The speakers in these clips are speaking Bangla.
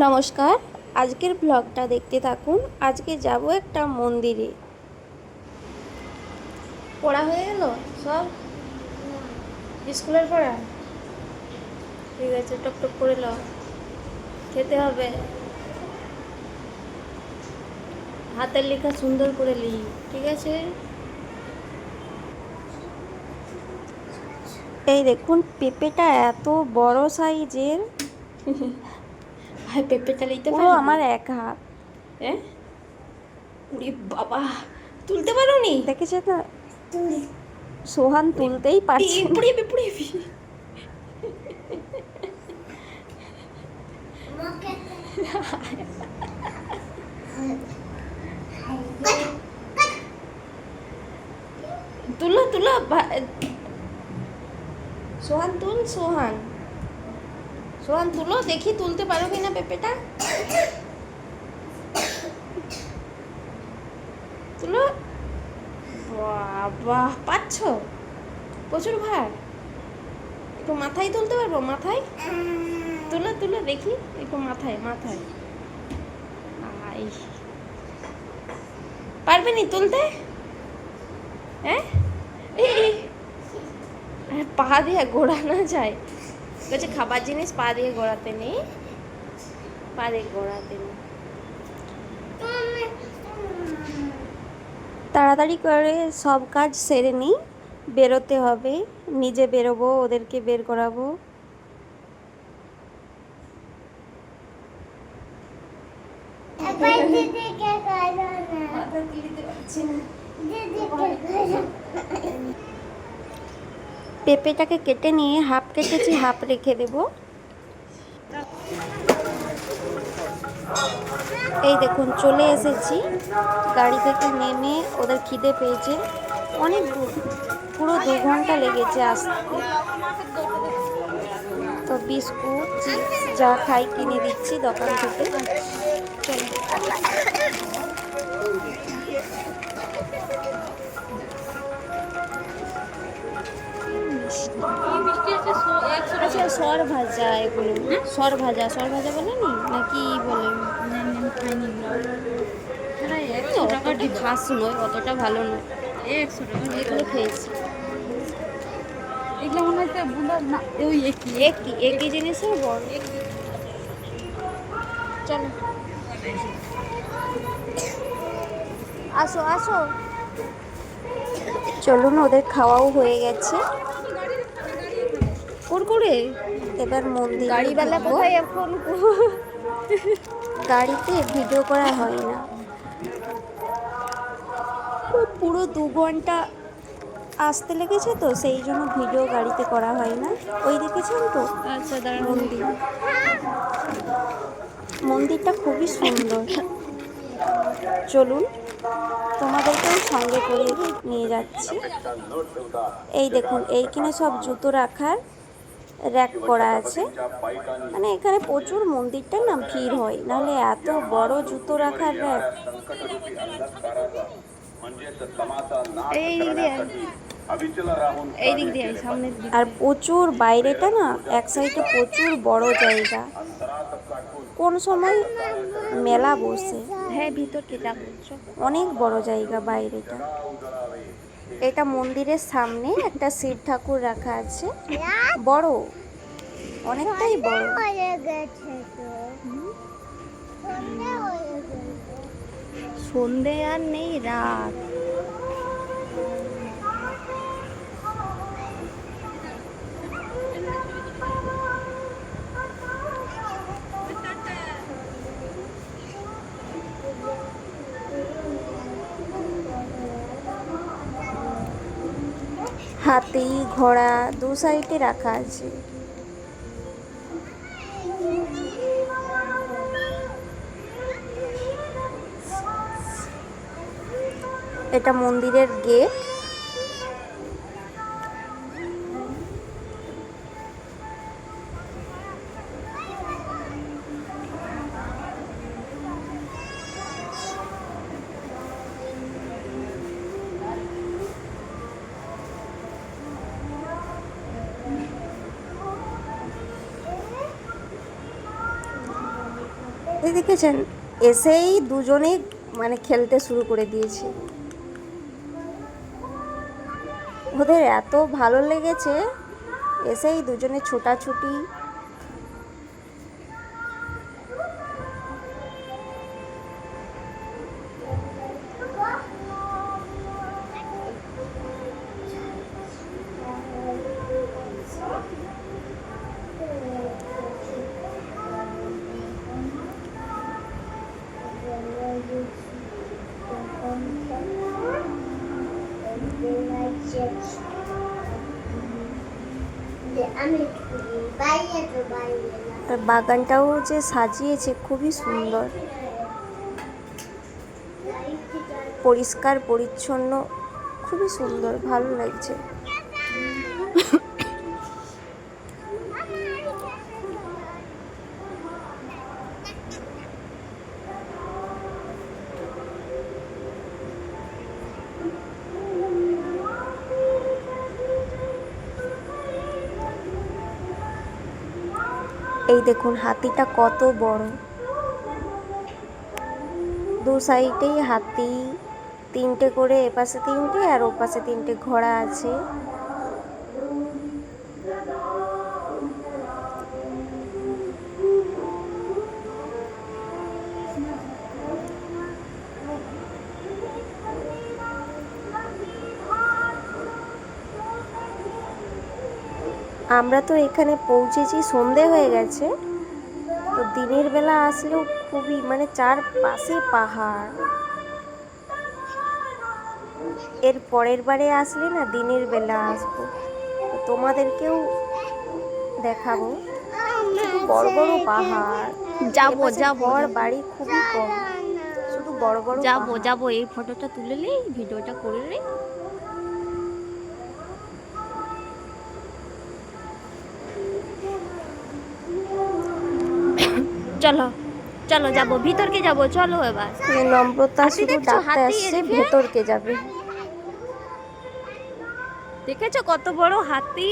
নমস্কার, আজকের ব্লগটা দেখতে থাকুন। আজকে যাব একটা মন্দিরে। পড়া হয়ে গেল সব? স্কুলের পড়া ঠিক আছে, টক টক করে নাও, খেতে হবে। হাতের লেখা সুন্দর করে লিখ, ঠিক আছে? এই দেখুন, পেঁপেটা এত বড় সাইজের। ভাই, পেঁপেটা নিতে পুরো আমার এক হাত। হ্যাঁ, উরে বাবা, তুলতে পারো নি? দেখেছে না, সোহান তুলতেই পারছে না। পুড়ে যাবে, পুড়ে যাবি। তুলো তুলো, সোহান তুল, সোহান সোহান তুলো, দেখি তুলতে পারো কিনা পেঁপেটা। তুলো। বাবা, পাচ্ছ? প্রচুর ভার। একটু মাথায় তুলতে পারবো? মাথায় তুলো তুলো, দেখি একটু মাথায় মাথায়। আই, পারবে নি তুলতে? হ্যাঁ, এই পা দিয়ে ঘোরানো যায়? বলছে খাবার জিনিস পা দিয়ে ঘোরাতে নেই, পা দিয়ে ঘোরাতে নেই। তাড়াতাড়ি করে সব কাজ সেরে নিই, বেরোতে হবে। নিজে বেরোবো, ওদেরকে বের করাবো। পেঁপেটাকে কেটে নিয়ে হাফ কেটেছি, হাফ রেখে দেব। এই দেখুন, চলে এসেছি। গাড়ি থেকে নেমে ওদের খিদে পেয়েছে, অনেক দূর, পুরো 2 ঘন্টা লেগেছে আসতে। তো বিস্কুট, চিপস যা খাই কিনে দিচ্ছি দোকান থেকে। চলো। আচ্ছা, সর ভাজা এগুলো, সর ভাজা, সর ভাজা বলে নি নাকি বলে? অতটা খাস নয়, অতটা ভালো নয়। 100 টাকা এগুলো খেয়েছি। এগুলো মনে হচ্ছে না, ওই একই জিনিসের বড়। চলো, আসো আসো। চলুন, ওদের খাওয়াও হয়ে গেছে। কুরকুরে এবার মন্দিরে গাড়িওয়ালা কোথায় এখন? গাড়িতে ভিডিও করা হয় না, পুরো 2 ঘন্টা আসতে লেগেছে, তো সেই জন্য ভিডিও গাড়িতে করা হয় না। ওই দেখেছেন তো? আচ্ছা, মন্দির, মন্দিরটা খুবই সুন্দর। চলুন, তোমাদেরকেও সঙ্গে করে নিয়ে যাচ্ছি। এই দেখুন, এইখানে সব জুতো রাখার র্যাক করা আছে। মানে এখানে প্রচুর, মন্দিরটা না ভিড় হয়, নাহলে এত বড় জুতো রাখার র্যাক। এই দিক দিয়ে সামনে, আর প্রচুর বাইরেটা না, এক সাইডে প্রচুর বড় জায়গা। কোন সময় মেলা বসে? হ্যাঁ, ভিতরটা দেখো, অনেক বড় জায়গা বাইরেটা। এটা মন্দিরের সামনে একটা শিব ঠাকুর রাখা আছে, বড়, অনেকটাই বড়। সন্ধে আর নেই, রাত। হাতি, ঘোড়া 2 সাইডে রাখা আছে। এটা মন্দিরের গেট। এই দেখেছেন, এসেই দুজনেই মানে খেলতে শুরু করে দিয়েছে। ওদের এত ভালো লেগেছে, এসেই দুজনে ছোটাছুটি। আর বাগানটাও যে সাজিয়েছে খুবই সুন্দর, পরিষ্কার পরিচ্ছন্ন, খুবই সুন্দর, ভালো লাগছে। এই দেখুন হাতিটা কত বড়, দু সাইডেই হাতি, তিনটে করে, এপাশে তিনটে আর ওপাশে তিনটে ঘোড়া আছে। আমরা তো এখানে পৌঁছেছি, সন্ধে হয়ে গেছে, তো দিনের বেলা আসলেও খুবই মানে চারপাশে পাহাড়। এর পরের বারে আসলে না দিনের বেলা আসবো, তো তোমাদেরকেও দেখাবো। বড় বড় পাহাড়, যাবো ঘর বাড়ি খুবই কম, শুধু বড় বড় যাবো। এই ফটোটা তুলে নিই, ভিডিওটা করে নিই। চলো চলো যাবো, ভিতরকে যাবো, চলো এবার। নম্রতা শুধু ডাকতে আসছে, ভেতরকে যাবে। দেখেছো কত বড় হাতি?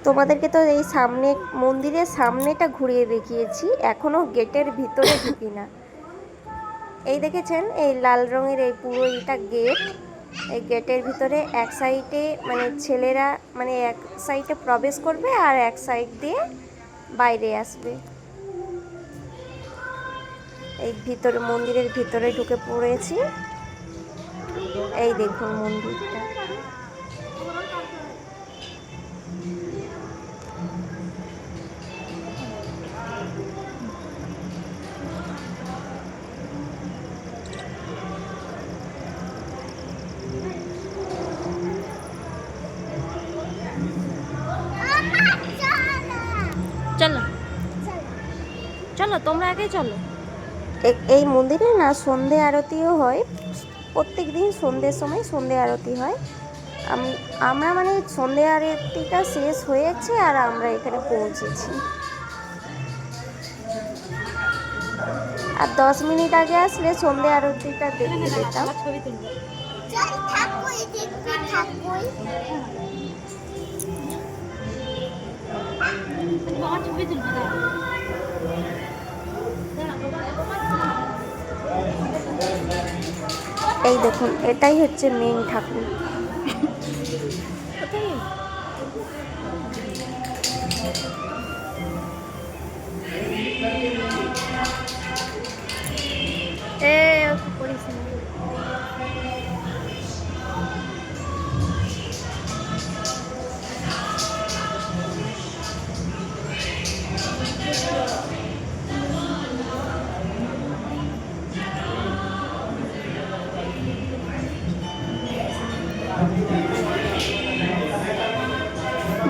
তোমাদেরকে তো এই সামনে মন্দিরের সামনেটা ঘুরিয়ে দেখিয়েছি, এখনো গেটের ভিতরে ঢুকি না। এই দেখেছেন, এই লাল রঙের এই পুরো এটা গেট। এই গেটের ভিতরে এক সাইডে মানে ছেলেরা মানে এক সাইডে প্রবেশ করবে আর এক সাইড দিয়ে বাইরে আসবে। এই ভিতরে মন্দিরের ভিতরে ঢুকে পড়েছি। এই দেখুন মন্দিরটা। চলো চলো, তোমরা আগে চলো। এই মন্দিরে না সন্ধে আরতিও হয়, প্রত্যেক দিন সন্ধ্যের সময় সন্ধে আরতি হয়। আমরা মানে সন্ধে আরতিটা শেষ হয়েছে আর আমরা এখানে পৌঁছেছি। আর 10 মিনিট আগে আসলে সন্ধে আরতিটা দেখতে যেতাম। এই দেখুন এটাই হচ্ছে মেন ঠাকুর।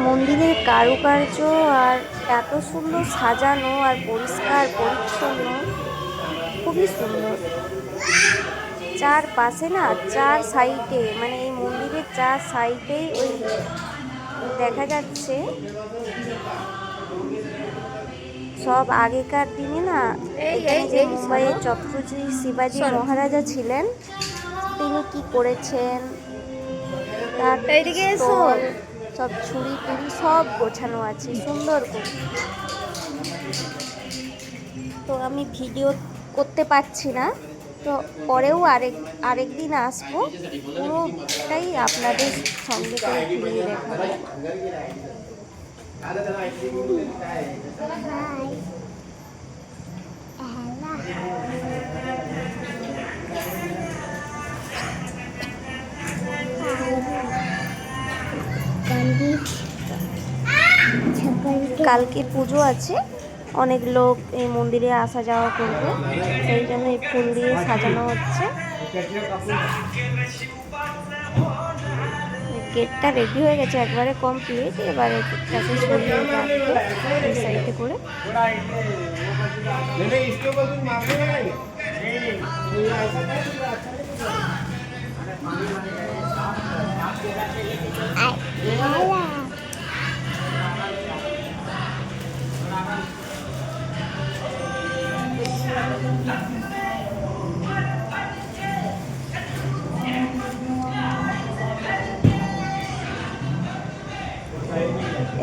মন্দিরের কারুকার্য আর এত সুন্দর সাজানো আর পরিষ্কার পরিচ্ছন্ন, খুবই সুন্দর। চারপাশে না চার সাইডে মানে এই মন্দিরের চার সাইডেই ওই দেখা যাচ্ছে সব আগেকার দিনে না এখানে যে মুম্বাইয়ের ছত্রপতি শিবাজী মহারাজা ছিলেন, তিনি কি করেছেন তার সব ছুরি টুরি সব গোছানো আছে সুন্দর করে। তো আমি ভিডিও করতে পারছি না, তো পরেও আরেক দিন আসবো, পুরোটাই আপনাদের সঙ্গে করে ঘুরিয়ে দেখাবো। কালকে পুজো আছে, অনেক লোক এই মন্দিরে আসা যাওয়া করবে, সেই জন্য এই ফুল দিয়ে সাজানো হচ্ছে। গেটটা রেডি হয়ে গেছে, একবারে কমপ্লিট। এবারে গেটটাকে সরিয়ে রাখবে এই সাইডে করে।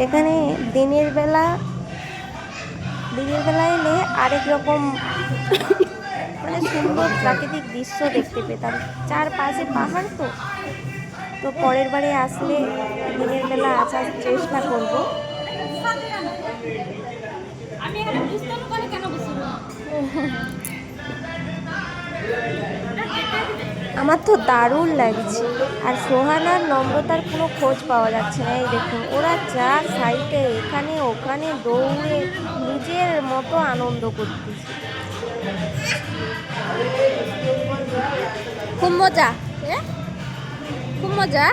এখানে দিনের বেলা এলে আরেক রকম মানে সুন্দর প্রাকৃতিক দৃশ্য দেখতে পেতাম। চারপাশে পাহাড়, তো পরের বারে আসলে দিনের বেলা আসার চেষ্টা করব। আমার তো দারুণ লাগছে। আর সোহানার নম্রতার কোনো খোঁজ পাওয়া যাচ্ছে না। এই দেখুন, ওরা চার সাইডে এখানে ওখানে দৌড়ে নিজের মতো আনন্দ করতেছে। খুব মজা, খুব মজা।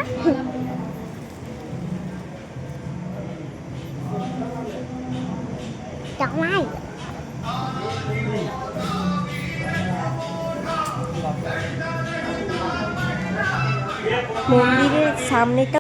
মন্দিরের সামনেটা